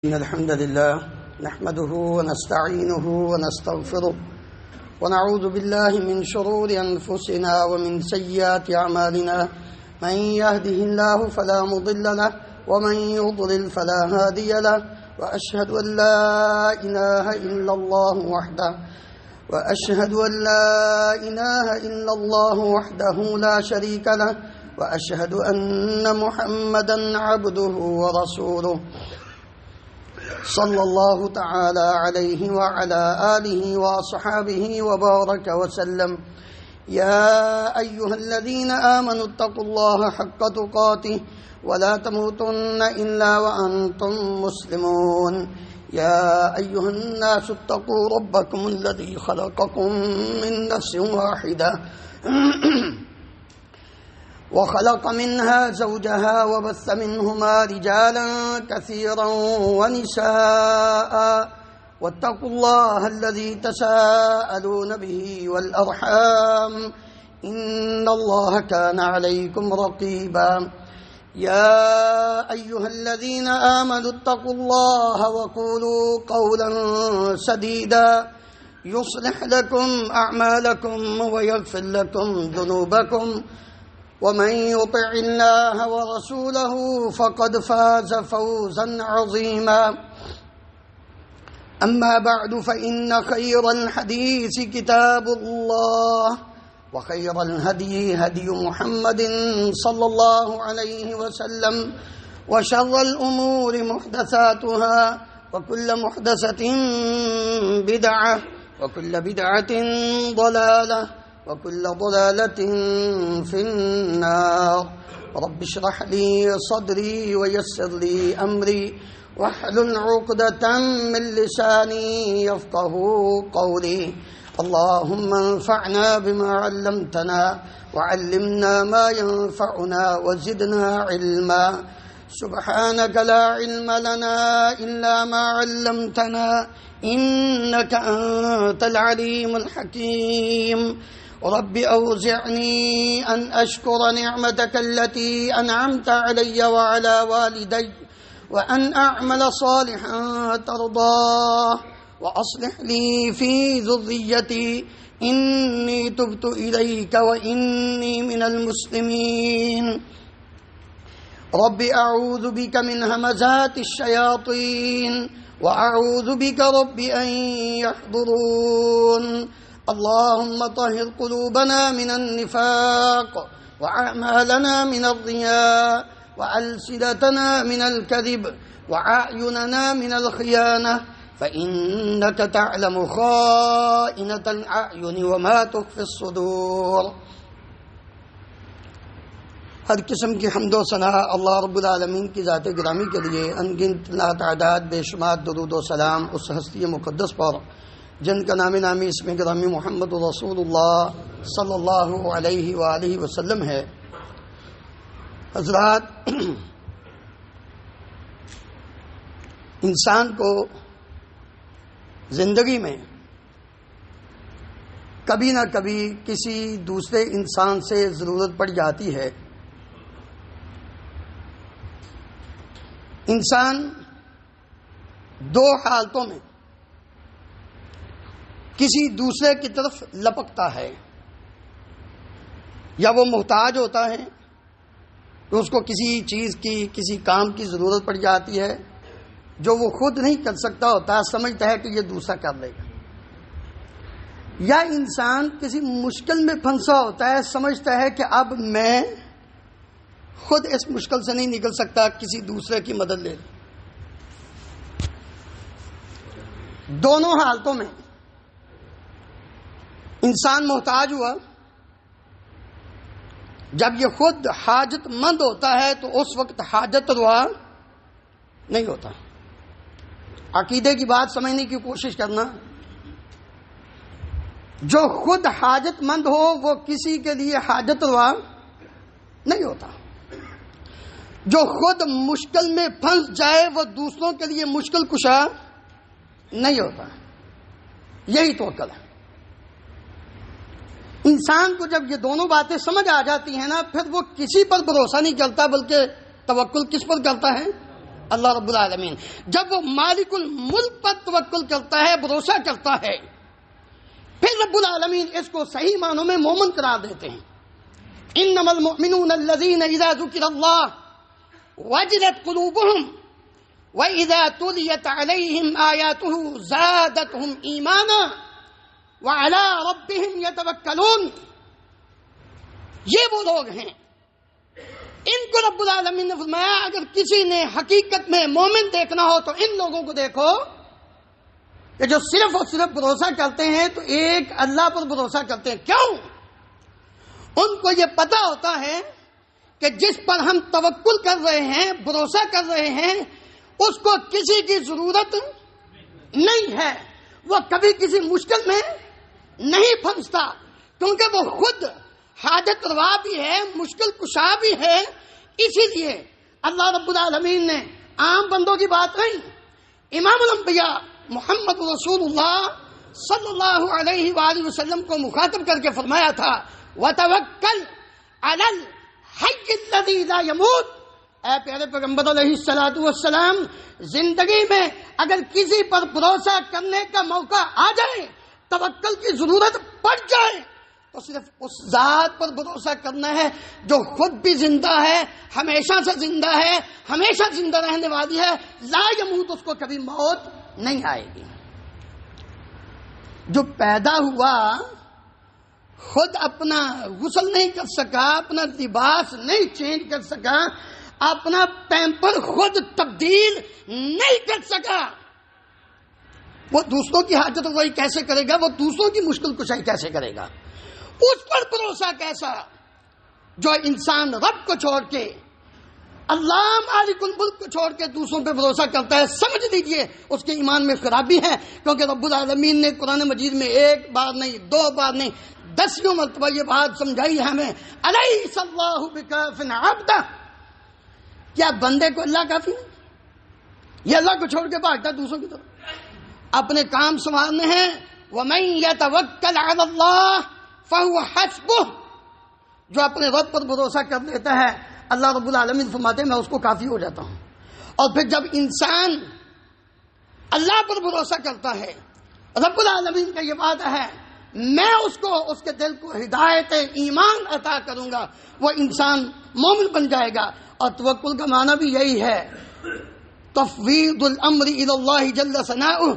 إن الحمد لله نحمده ونستعينه ونستغفره ونعوذ بالله من شرور أنفسنا ومن سيئات أعمالنا من يهده الله فلا مضل له ومن يضلل فلا هادي له وأشهد أن لا إله إلا الله وحده لا شريك له وأشهد أن محمدا عبده ورسوله صلى الله تعالى عليه وعلى آله وأصحابه وبارك وسلم يا أيها الذين آمنوا اتقوا الله حق تقاته ولا تموتن إلا وأنتم مسلمون يا أيها الناس اتقوا ربكم الذي خلقكم من نفس واحدة وخلق منها زوجها وبث منهما رجالا كثيرا ونساء واتقوا الله الذي تساءلون به والأرحام إن الله كان عليكم رقيبا يا أيها الذين آمنوا اتقوا الله وقولوا قولا سديدا يصلح لكم أعمالكم ويغفر لكم ذنوبكم ومن يطع الله ورسوله فقد فاز فوزا عظيما أما بعد فإن خير الحديث كتاب الله وخير الهدي هدي محمد صلى الله عليه وسلم وشر الأمور محدثاتها وكل محدثة بدعة وكل بدعة ضلالة وكل ضلالة في النار رب اشرح لي صدري ويسر لي أمري واحلل عقدة من لساني يفقه قولي اللهم انفعنا بما علمتنا وعلمنا ما ينفعنا وزدنا علما سبحانك لا علم لنا إلا ما علمتنا إنك أنت العليم الحكيم رب أوزعني أن أشكر نعمتك التي أنعمت علي وعلى والدي وأن أعمل صالحا ترضاه وأصلح لي في ذريتي إني تبت إليك وإني من المسلمين رب أعوذ بك من همزات الشياطين وأعوذ بك رب أن يحضرون اللهم طهر قلوبنا من النفاق وأعمالنا من الرياء وألسنتنا من الكذب وأعيننا من الخيانة فإنك تعلم خائنة الأعين وما تخفي الصدور ہر قسم کی حمد و ثنا اللہ رب العالمین کی ذات گرامی کے لیے انگنت لا تعداد بے شمار درود و سلام اس ہستی مقدس پر جن کا نام نامی اسم گرامی محمد رسول اللہ صلی اللہ علیہ وآلہ وسلم ہے۔ حضرات، انسان کو زندگی میں کبھی نہ کبھی کسی دوسرے انسان سے ضرورت پڑ جاتی ہے۔ انسان دو حالتوں میں کسی دوسرے کی طرف لپکتا ہے، یا وہ محتاج ہوتا ہے تو اس کو کسی چیز کی کسی کام کی ضرورت پڑ جاتی ہے جو وہ خود نہیں کر سکتا ہوتا، سمجھتا ہے کہ یہ دوسرا کر لے گا، یا انسان کسی مشکل میں پھنسا ہوتا ہے، سمجھتا ہے کہ اب میں خود اس مشکل سے نہیں نکل سکتا، کسی دوسرے کی مدد لے لوں۔ دونوں حالتوں میں انسان محتاج ہوا، جب یہ خود حاجت مند ہوتا ہے تو اس وقت حاجت روا نہیں ہوتا۔ عقیدے کی بات سمجھنے کی کوشش کرنا، جو خود حاجت مند ہو وہ کسی کے لیے حاجت روا نہیں ہوتا، جو خود مشکل میں پھنس جائے وہ دوسروں کے لیے مشکل کشا نہیں ہوتا۔ یہی توکل ہے۔ انسان کو جب یہ دونوں باتیں سمجھ آ جاتی ہیں نا، پھر وہ کسی پر بھروسہ نہیں کرتا، بلکہ توکل کس پر کرتا ہے؟ اللہ رب العالمین جب وہ مالک الملک پر توکل کرتا ہے، بھروسہ کرتا ہے، پھر رب العالمین اس کو صحیح معنوں میں مومن قرار دیتے ہیں۔ انما المؤمنون الذين اذا ذكر الله وجلت قلوبهم واذا تليت عليهم آياته زادتهم ایمانا وعلى ربهم يتوکلون۔ یہ وہ لوگ ہیں، ان کو رب العالمین نے فرمایا اگر کسی نے حقیقت میں مومن دیکھنا ہو تو ان لوگوں کو دیکھو کہ جو صرف اور صرف بھروسہ کرتے ہیں تو ایک اللہ پر بھروسہ کرتے ہیں۔ کیوں؟ ان کو یہ پتا ہوتا ہے کہ جس پر ہم توکل کر رہے ہیں، بھروسہ کر رہے ہیں، اس کو کسی کی ضرورت نہیں ہے، وہ کبھی کسی مشکل میں نہیں پھنستا، کیونکہ وہ خود حاجت روا بھی ہے، مشکل کشا بھی ہے۔ اسی لیے اللہ رب العالمین نے عام بندوں کی بات نہیں، امام الانبیاء محمد رسول اللہ صلی اللہ علیہ وآلہ وسلم کو مخاطب کر کے فرمایا تھا وَتَوَكَّلْ عَلَى الْحَيِّ الَّذِي لَا يَمُوتُ۔ اے پیارے پیغمبر علیہ الصلوۃ والسلام، زندگی میں اگر کسی پر بھروسہ کرنے کا موقع آ جائے، توکل کی ضرورت پڑ جائے، تو صرف اس ذات پر بھروسہ کرنا ہے جو خود بھی زندہ ہے، ہمیشہ سے زندہ ہے، ہمیشہ زندہ رہنے والی ہے، لا یموت، اس کو کبھی موت نہیں آئے گی۔ جو پیدا ہوا خود اپنا غسل نہیں کر سکا، اپنا لباس نہیں چینج کر سکا، اپنا پیمپر خود تبدیل نہیں کر سکا، وہ دوسروں کی حاجت روائی کیسے کرے گا؟ وہ دوسروں کی مشکل کشائی کیسے کرے گا؟ اس پر بھروسہ کیسا جو انسان رب کو چھوڑ کے، اللہ مالک الملک کو چھوڑ کے دوسروں پہ بھروسہ کرتا ہے، سمجھ لیجئے اس کے ایمان میں خرابی ہے، کیونکہ رب العالمین نے قرآن مجید میں ایک بار نہیں، دو بار نہیں، 10 مرتبہ یہ بات سمجھائی ہے ہمیں، الیس اللہ بکاف عبدہ، کیا بندے کو اللہ کافی نہیں؟ یہ اللہ کو چھوڑ کے بھاگتا ہے دوسروں کی طرف، اپنے کام سنوارنے ہیں۔ وَمَن يَتَوَكَّلْ عَلَى اللَّهِ فَهُوَ حَسْبُهُ، جو اپنے رب پر بھروسہ کر لیتا ہے اللہ رب العالمین فرماتے ہیں میں اس کو کافی ہو جاتا ہوں۔ اور پھر جب انسان اللہ پر بھروسہ کرتا ہے، رب العالمین کا یہ وعدہ ہے میں اس کو، اس کے دل کو ہدایت ایمان عطا کروں گا، وہ انسان مومن بن جائے گا۔ اور توکل کا معنی بھی یہی ہے، تفویض الامر الی اللہ جل ثناؤہ،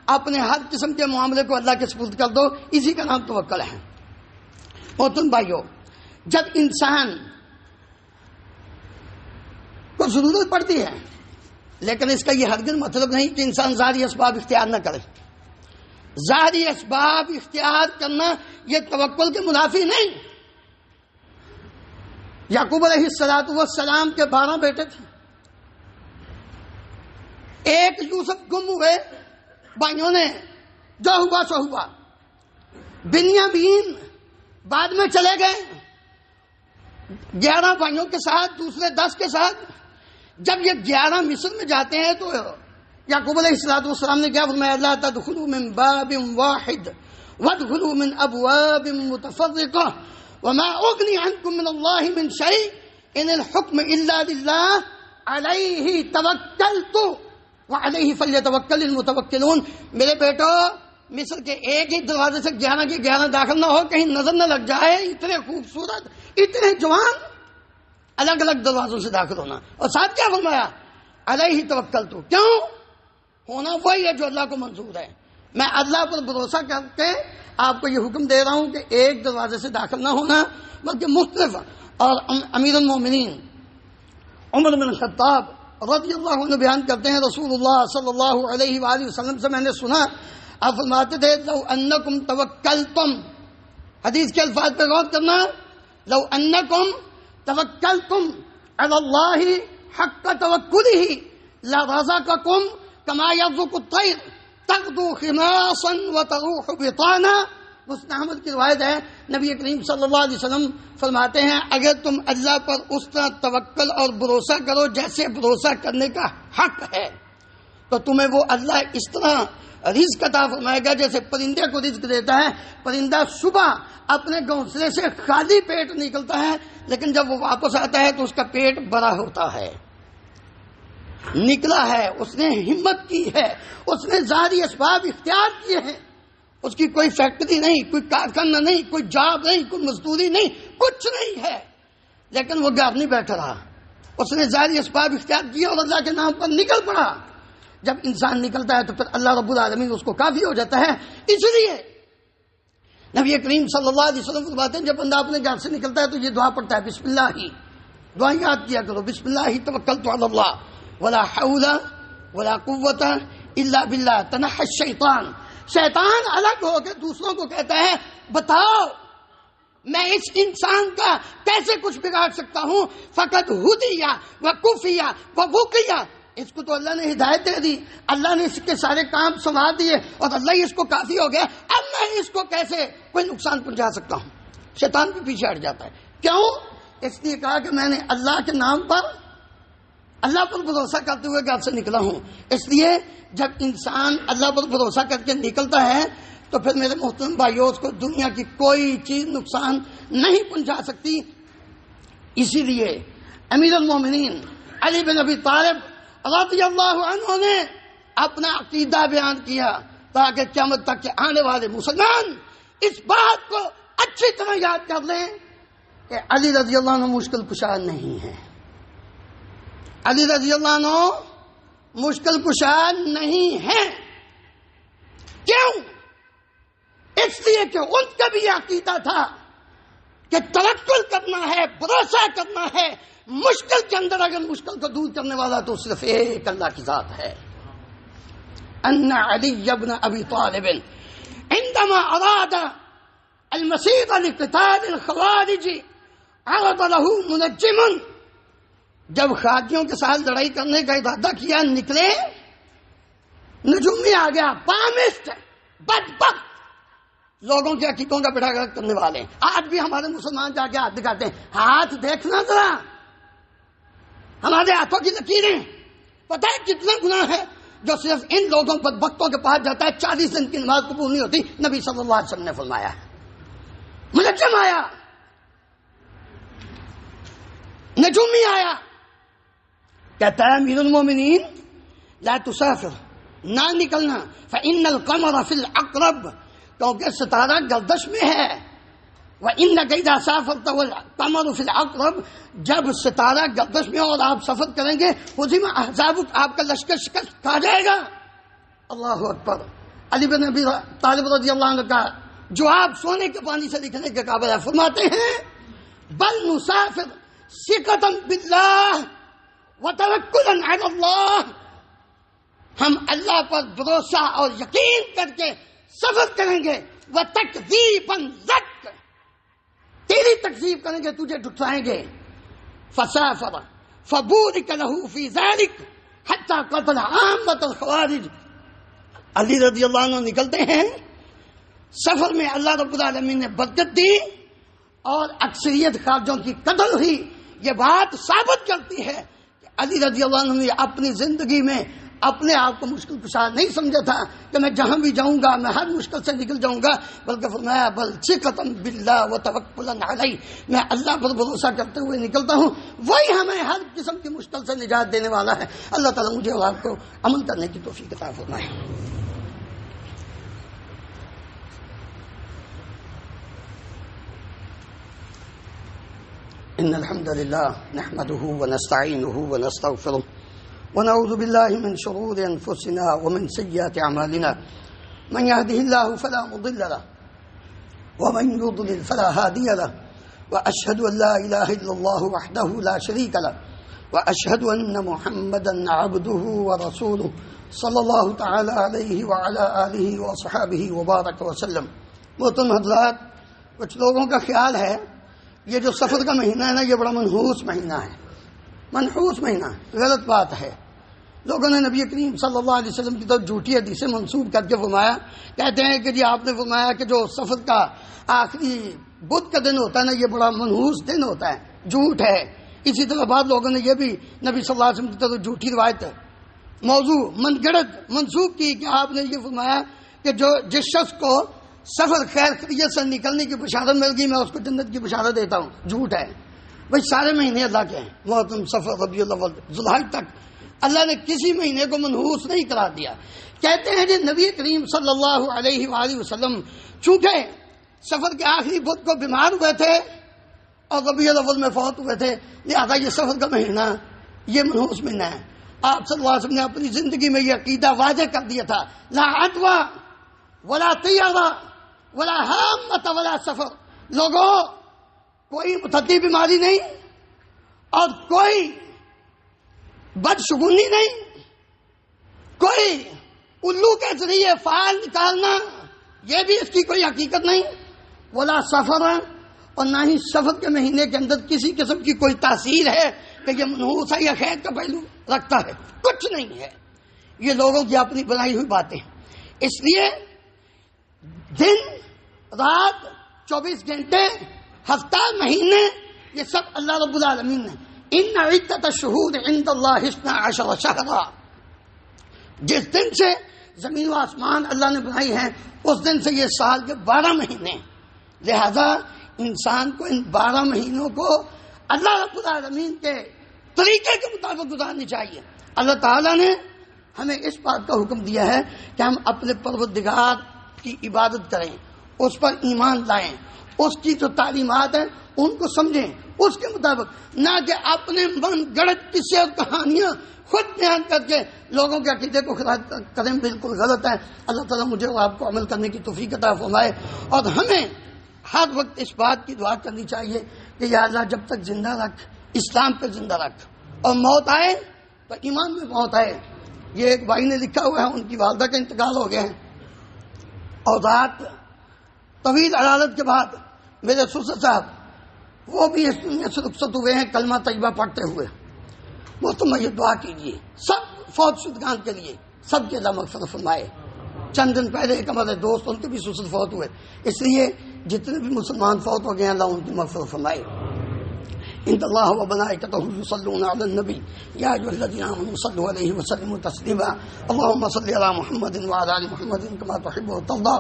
اپنے ہر قسم کے معاملے کو اللہ کے سپرد کر دو، اسی کا نام توکل ہے۔ محترم بھائیو، جب انسان کو ضرورت پڑتی ہے، لیکن اس کا یہ ہرگز مطلب نہیں کہ انسان ظاہری اسباب اختیار نہ کرے۔ ظاہری اسباب اختیار کرنا یہ توکل کے منافی نہیں۔ یعقوب علیہ السلام کے 12 بیٹے تھے، ایک یوسف گم ہوئے، بھائیوں نے جو ہوا سو ہوا، بنیامین بعد میں چلے گئے 11 بھائیوں کے ساتھ، دوسرے 10 کے ساتھ۔ جب یہ 11 مصر میں جاتے ہیں تو یعقوب علیہ السلام نے کیا فرمایا؟ لا تدخلوا من باب واحد وادخلوا من ابواب متفرقہ وما اغنی عنکم من اللہ من شیء ان الحکم الا للہ علیہ توکلت وعلیہ فلیتوکل المتوکلون۔ میرے بیٹو، مصر کے ایک ہی دروازے سے 11 کے 11 داخل نہ ہو، کہیں نظر نہ لگ جائے، اتنے خوبصورت، اتنے جوان، الگ الگ دروازوں سے داخل ہونا۔ اور ساتھ کیا فرمایا؟ علیہ توکلت، کیوں؟ ہونا وہی ہے جو اللہ کو منظور ہے۔ میں اللہ پر بھروسہ کر کے آپ کو یہ حکم دے رہا ہوں کہ ایک دروازے سے داخل نہ ہونا، بلکہ مختلف۔ اور امیر المومنین عمر بن الخطاب رضی اللہ عنہ بیان کرتے ہیں، رسول اللہ صلی اللہ علیہ وآلہ وسلم سے میں نے سنا، آپ فرماتے تھے لو انکم توکلتم، حدیث کے الفاظ پہ غور کرنا، لو انکم توکلتم علی اللہ حق توکلہ لرزقکم کما یرزق الطیر تغدو خماصا وتروح بطانا۔ مسلم احمد کی روایت ہے، نبی کریم صلی اللہ علیہ وسلم فرماتے ہیں اگر تم اللہ پر اس طرح توکل اور بھروسہ کرو جیسے بھروسہ کرنے کا حق ہے، تو تمہیں وہ اللہ اس طرح رزق عطا فرمائے گا جیسے پرندے کو رزق دیتا ہے۔ پرندہ صبح اپنے گھونسلے سے خالی پیٹ نکلتا ہے، لیکن جب وہ واپس آتا ہے تو اس کا پیٹ بڑا ہوتا ہے۔ نکلا ہے، اس نے ہمت کی ہے، اس نے ظاہری اسباب اختیار کیے ہیں، اس کی کوئی فیکٹری نہیں، کوئی کارخانہ نہیں، کوئی جاب نہیں، کوئی مزدوری نہیں، کچھ نہیں ہے، لیکن وہ گھر نہیں بیٹھا رہا، اس نے ظاہری اسباب اختیار کیا اور اللہ کے نام پر نکل پڑا۔ جب انسان نکلتا ہے تو پھر اللہ رب العالمین اس کو کافی ہو جاتا ہے۔ اس لیے نبی کریم صلی اللہ علیہ وسلم فرماتے ہیں جب بندہ اپنے گھر سے نکلتا ہے تو یہ دعا پڑھتا ہے، بسم اللہ ہی، دعا یاد کیا کرو، بسم اللہ توکلت علی اللہ ولا حول ولا قوت الا باللہ تنحى الشیطان۔ شیطان الگ ہو کے دوسروں کو کہتا ہے بتاؤ میں اس انسان کا کیسے کچھ بگاڑ سکتا ہوں، فقط ہدیہ وکفیہ ووقیہ، اس کو تو اللہ نے ہدایت دے دی، اللہ نے اس کے سارے کام سنوار دیے اور اللہ ہی اس کو کافی ہو گیا، اب میں اس کو کیسے کوئی نقصان پہنچا سکتا ہوں۔ شیطان بھی پیچھے ہٹ جاتا ہے۔ کیوں؟ اس لیے کہا کہ میں نے اللہ کے نام پر، اللہ پر بھروسہ کرتے ہوئے گھر سے نکلا ہوں۔ اس لیے جب انسان اللہ پر بھروسہ کر کے نکلتا ہے تو پھر میرے محترم بھائیوں اس کو دنیا کی کوئی چیز نقصان نہیں پہنچا سکتی۔ اسی لیے امیر المومنین علی بن ابی طالب رضی اللہ عنہ نے اپنا عقیدہ بیان کیا تاکہ قیامت تک کے آنے والے مسلمان اس بات کو اچھی طرح یاد کر لیں کہ علی رضی اللہ عنہ مشکل کشا نہیں ہے، علی رضی اللہ عنہ مشکل کشا نہیں ہے۔ کیوں؟ اس لیے کہ ان کا بھی یہ عقیدہ تھا کہ توکل کرنا ہے، بھروسہ کرنا ہے، مشکل کے اندر اگر مشکل کو دور کرنے والا تو صرف ایک اللہ کی ذات ہے۔ ان علی بن ابی طالب عندما اراد المسیر لقتال الخوارج عرض له منجم، جب خارجیوں کے ساتھ لڑائی کرنے کا ارادہ کیا نکلے، نجومی آ گیا، پامسٹ بدبخت لوگوں کے عقیدوں کا بیڑا غرق کرنے والے۔ آج بھی ہمارے مسلمان جا کے ہاتھ دکھاتے ہیں، ہاتھ دیکھنا ذرا، ہمارے ہاتھوں کی لکیریں، پتہ ہے کتنا گناہ ہے جو صرف ان لوگوں بدبختوں کے پاس جاتا ہے۔ 40 دن کی نماز قبول نہیں ہوتی، نبی صلی اللہ علیہ وسلم نے فرمایا۔ منجم آیا، نجومی آیا، کہتا ہے امیر المومنین لا تسافر، نہ نکلنا، فإن القمر فی العقرب، کیونکہ ستارہ گردش میں ہے، وَإِنَّكَ إِذَا سَافَرْتَ وَالْقَمَرُ فِي الْعَقْرَبِ، جب ستارہ گردش میں اور آپ سفر کریں گے ہزم احزاب، آپ کا لشکر شکست کھا جائے گا۔ اللہ اکبر۔ علی بن ابی طالب رضی اللہ عنہ کا جواب سونے کے پانی سے لکھنے کے قابل ہے، فرماتے ہیں بل نسافر ثقۃ باللہ وتوکلا علی اللہ، ہم اللہ پر بھروسہ اور یقین کر کے سفر کریں گے، وتکذیبا لک، تیری تکذیب کریں گے، تجھے ڈٹھائیں گے۔ فسافر فبورک له فی ذلک حتی قتل عامۃ الخوارج، علی رضی اللہ عنہ نکلتے ہیں، سفر میں اللہ رب العالمین نے برکت دی اور اکثریت خارجوں کی قتل ہوئی۔ یہ بات ثابت کرتی ہے کہ علی رضی اللہ عنہ نے اپنی زندگی میں اپنے آپ کو مشکل کشا نہیں سمجھا تھا کہ میں جہاں بھی جاؤں گا میں ہر مشکل سے نکل جاؤں گا، بلکہ فرمایا بل ثقۃ باللہ وتوکلا علیہ، میں اللہ پر بھروسہ کرتے ہوئے نکلتا ہوں، وہی ہمیں ہر قسم کی مشکل سے نجات دینے والا ہے۔ اللہ تعالیٰ مجھے اور آپ کو عمل کرنے کی توفیق عطا فرمائے۔ ان الحمد للہ نحمده ونستعینه ونستغفره ونعوذ بالله من شرور انفسنا ومن سيئات اعمالنا، من يهده الله فلا مضل له ومن يضلل فلا هادي له، واشهد ان لا اله الا الله وحده لا شريك له، واشهد ان محمدا عبده ورسوله صلی اللہ تعالی علیہ وعلى آلہ وصحابہ وبارک وسلم۔ محترم حضرات، کچھ لوگوں کا خیال ہے یہ جو سفر کا مہینہ ہے نا، یہ بڑا منحوس مہینہ ہے، منحوس مہینہ، غلط بات ہے۔ لوگوں نے نبی کریم صلی اللہ علیہ وسلم کی طرف جھوٹی حدیثیں منسوب کر کے فرمایا، کہتے ہیں کہ جی آپ نے فرمایا کہ جو سفر کا آخری بدھ کا دن ہوتا ہے نا، یہ بڑا منحوس دن ہوتا ہے، جھوٹ ہے۔ اسی طرح بعض لوگوں نے یہ بھی نبی صلی اللہ علیہ وسلم کی طرف جھوٹی روایت موضوع من گڑت منسوب کی کہ آپ نے یہ فرمایا کہ جو جس شخص کو سفر خیر خیریت سے نکلنے کی بشارت مل گئی میں اس کو جنت کی بشارت دیتا ہوں، جھوٹ ہے۔ بھائی سارے مہینے اللہ کے ہیں، محرم، صفر، ربیع الاول، ذوالحج تک اللہ نے کسی مہینے کو منحوس نہیں قرار دیا۔ کہتے ہیں کہ نبی کریم صلی اللہ علیہ وآلہ وسلم چونکہ سفر کے آخری بدھ کو بیمار ہوئے تھے اور ربیع الاول میں فوت ہوئے تھے، لہٰذا یہ سفر کا مہینہ یہ منحوس مہینہ ہے۔ آپ صلی اللہ علیہ وسلم نے اپنی زندگی میں یہ عقیدہ واضح کر دیا تھا، لا عدوى ولا طیرہ ولا حامۃ ولا سفر، لوگوں کوئی متعدی بیماری نہیں اور کوئی بدشگونی نہیں، کوئی الو کے ذریعے فعال نکالنا یہ بھی اس کی کوئی حقیقت نہیں، ولا سفر، اور نہ ہی سفر کے مہینے کے اندر کسی قسم کی کوئی تاثیر ہے کہ یہ منحوس ہے یا خیر کا پہلو رکھتا ہے، کچھ نہیں ہے۔ یہ لوگوں کی اپنی بنائی ہوئی باتیں ہیں۔ اس لیے دن رات 24 گھنٹے ہفتہ مہینے یہ سب اللہ رب العالمین نے، ان عدت الشہور عند اللہ 12 شہرا، جس دن سے زمین و آسمان اللہ نے بنائی ہے اس دن سے یہ سال کے 12 مہینے، لہذا انسان کو ان 12 مہینوں کو اللہ رب العالمین کے طریقے کے مطابق گزارنی چاہیے۔ اللہ تعالیٰ نے ہمیں اس بات کا حکم دیا ہے کہ ہم اپنے پروردگار کی عبادت کریں، اس پر ایمان لائیں، اس کی جو تعلیمات ہیں ان کو سمجھیں، اس کے مطابق، نہ کہ اپنے من گڑت قصے اور کہانیاں خود بیان کر کے لوگوں کے عقیدے کو خراب کریں، بالکل غلط ہے۔ اللہ تعالیٰ مجھے اور آپ کو عمل کرنے کی توفیق عطا فرمائے، اور ہمیں ہر وقت اس بات کی دعا کرنی چاہیے کہ یا اللہ جب تک زندہ رکھ، اسلام پہ زندہ رکھ، اور موت آئے تو ایمان میں موت آئے۔ یہ ایک بھائی نے لکھا ہوا ہے، ان کی والدہ کا انتقال ہو گیا ہے، اور رات طویل عدالت کے بعد میرے سسر صاحب وہ بھی اس دنیا سے رخصت ہوئے ہیں کلمہ طیبہ پڑھتے ہوئے۔ دوستوں یہ دعا کیجیے سب فوت شدگان کے لیے، سب کے اللہ مغفرت فرمائے۔ چند دن پہلے ایک ہمارے دوست ان کے بھی سسر فوت ہوئے، اس لیے جتنے بھی مسلمان فوت ہو گئے ہیں اللہ ان کی مغفرت فرمائے۔ ان اللہ وملائکتہ یصلون علی النبی یا ایھا الذین آمنوا صلوا علیہ وسلموا تسلیما اللهم صل علی محمد وعلی آل محمد کما تحب وترضى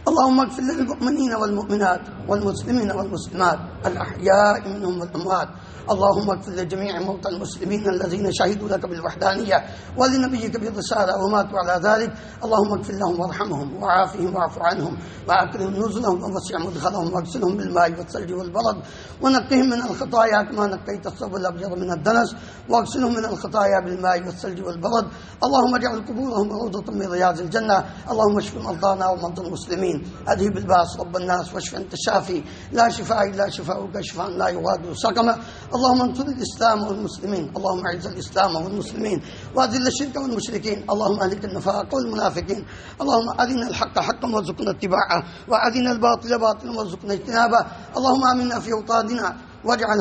اللهم اغفر للمؤمنین والمؤمنات والمسلمین والمسلمات الاحیاء منهم والاموات اللهم اغفر لجميع موتى المسلمين الذين شهدوا لك بالوحدانية ولنبيك بالرسالة وماتوا على ذلك اللهم اغفر لهم وارحمهم وعافهم واعف عنهم وأكرم نزلهم ووسع مدخلهم واغسلهم بالماء والثلج والبرد ونقهم من الخطايا كما نقيت الثوب الأبيض من الدنس واغسلهم من الخطايا بالماء والثلج والبرد اللهم اجعل قبورهم روضة من رياض الجنة اللهم اشف مرضانا ومرضى المسلمين أذهب الباس رب الناس واشف أنت الشافي لا شفاء إلا شفاؤك شفاء لا يغادر سقما اللهم انصر الإسلام والمسلمين اللهم اعز الإسلام والمسلمين وأذل الشرك والمشركين اللهم أهلك النفاق والمنافقين اللهم أرنا الحق حقا وارزقنا اتباعه وأرنا الباطل باطلا وارزقنا اجتنابه اللهم آمنا في أوطاننا واجعل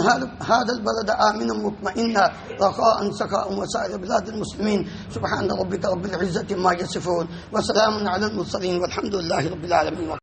هذا البلد آمنا مطمئنا رخاء سخاء وسائر بلاد المسلمين سبحان ربك رب العزة ما يصفون وسلام على المرسلين والحمد لله رب العالمين.